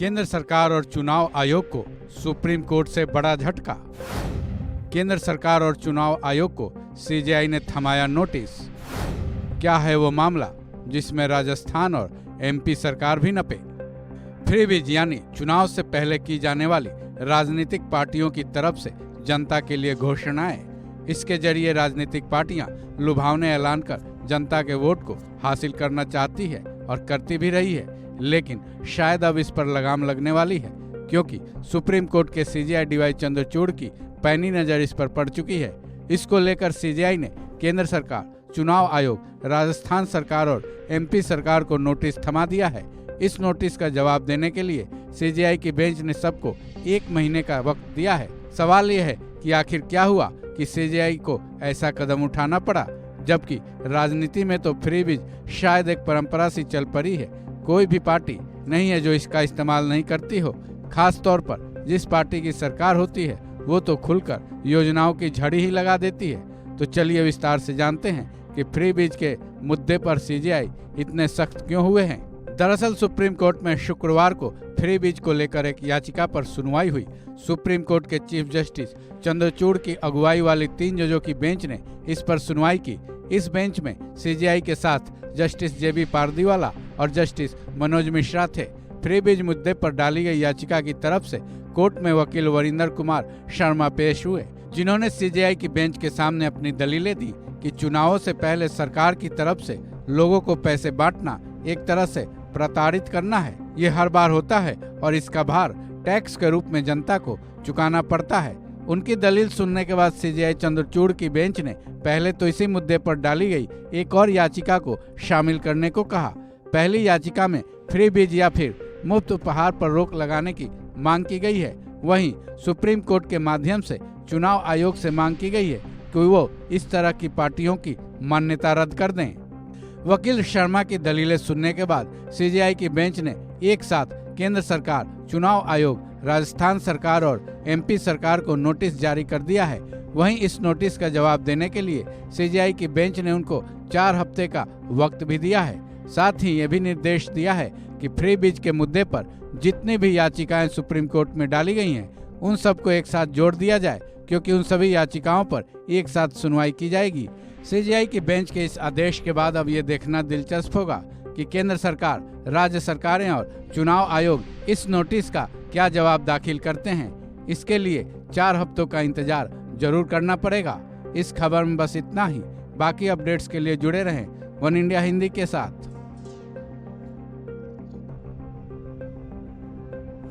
केंद्र सरकार और चुनाव आयोग को सुप्रीम कोर्ट से बड़ा झटका। केंद्र सरकार और चुनाव आयोग को सीजेआई ने थमाया नोटिस। क्या है वो मामला जिसमें राजस्थान और एमपी सरकार भी नपे। फ्रीबीज यानी चुनाव से पहले की जाने वाली राजनीतिक पार्टियों की तरफ से जनता के लिए घोषणाएं। इसके जरिए राजनीतिक पार्टियां लुभावने ऐलान कर जनता के वोट को हासिल करना चाहती है और करती भी रही है, लेकिन शायद अब इस पर लगाम लगने वाली है, क्योंकि सुप्रीम कोर्ट के सीजेआई डीवाई चंद्रचूड़ की पैनी नजर इस पर पड़ चुकी है। इसको लेकर सीजेआई ने केंद्र सरकार, चुनाव आयोग, राजस्थान सरकार और एमपी सरकार को नोटिस थमा दिया है। इस नोटिस का जवाब देने के लिए सीजेआई की बेंच ने सबको 1 महीने का वक्त दिया है। सवाल यह है कि आखिर क्या हुआ कि सीजेआई को ऐसा कदम उठाना पड़ा, जबकि राजनीति में तो फ्रीबीज शायद एक परंपरा सी चल पड़ी है। कोई भी पार्टी नहीं है जो इसका इस्तेमाल नहीं करती हो। खास तौर पर जिस पार्टी की सरकार होती है वो तो खुलकर योजनाओं की झड़ी ही लगा देती है। तो चलिए विस्तार से जानते हैं कि फ्रीबीज के मुद्दे पर सीजेआई इतने सख्त क्यों हुए हैं। दरअसल सुप्रीम कोर्ट में शुक्रवार को फ्रीबीज को लेकर एक याचिका पर सुनवाई हुई। सुप्रीम कोर्ट के चीफ जस्टिस चंद्रचूड़ की अगुवाई वाली 3 जजों की बेंच ने इस पर सुनवाई की। इस बेंच में सीजेआई के साथ जस्टिस जेबी पारदीवाला और जस्टिस मनोज मिश्रा थे। फ्रीबीज मुद्दे पर डाली गई याचिका की तरफ से कोर्ट में वकील वरिंदर कुमार शर्मा पेश हुए, जिन्होंने सीजेआई की बेंच के सामने अपनी दलीलें दी कि चुनावों से पहले सरकार की तरफ से लोगों को पैसे बांटना एक तरह से प्रताड़ित करना है। ये हर बार होता है और इसका भार टैक्स के रूप में जनता को चुकाना पड़ता है। उनकी दलील सुनने के बाद सीजेआई चंद्रचूड़ की बेंच ने पहले तो इसी मुद्दे पर डाली गई एक और याचिका को शामिल करने को कहा। पहली याचिका में फ्रीबीज या फिर मुफ्त उपहार पर रोक लगाने की मांग की गई है। वहीं सुप्रीम कोर्ट के माध्यम से चुनाव आयोग से मांग की गई है कि वो इस तरह की पार्टियों की मान्यता रद्द कर दें। वकील शर्मा की दलीलें सुनने के बाद सीजेआई की बेंच ने एक साथ केंद्र सरकार, चुनाव आयोग, राजस्थान सरकार और एमपी सरकार को नोटिस जारी कर दिया है। वहीं इस नोटिस का जवाब देने के लिए सीजेआई की बेंच ने उनको 4 हफ्ते का वक्त भी दिया है। साथ ही ये भी निर्देश दिया है कि फ्रीबीज के मुद्दे पर जितनी भी याचिकाएं सुप्रीम कोर्ट में डाली गई हैं, उन सबको एक साथ जोड़ दिया जाए, क्योंकि उन सभी याचिकाओं पर एक साथ सुनवाई की जाएगी। सीजेआई की बेंच के इस आदेश के बाद अब ये देखना दिलचस्प होगा कि केंद्र सरकार, राज्य सरकारें और चुनाव आयोग इस नोटिस का क्या जवाब दाखिल करते हैं। इसके लिए 4 हफ्तों का इंतजार जरूर करना पड़ेगा। इस खबर में बस इतना ही। बाकी अपडेट्स के लिए जुड़े रहें वन इंडिया हिंदी के साथ।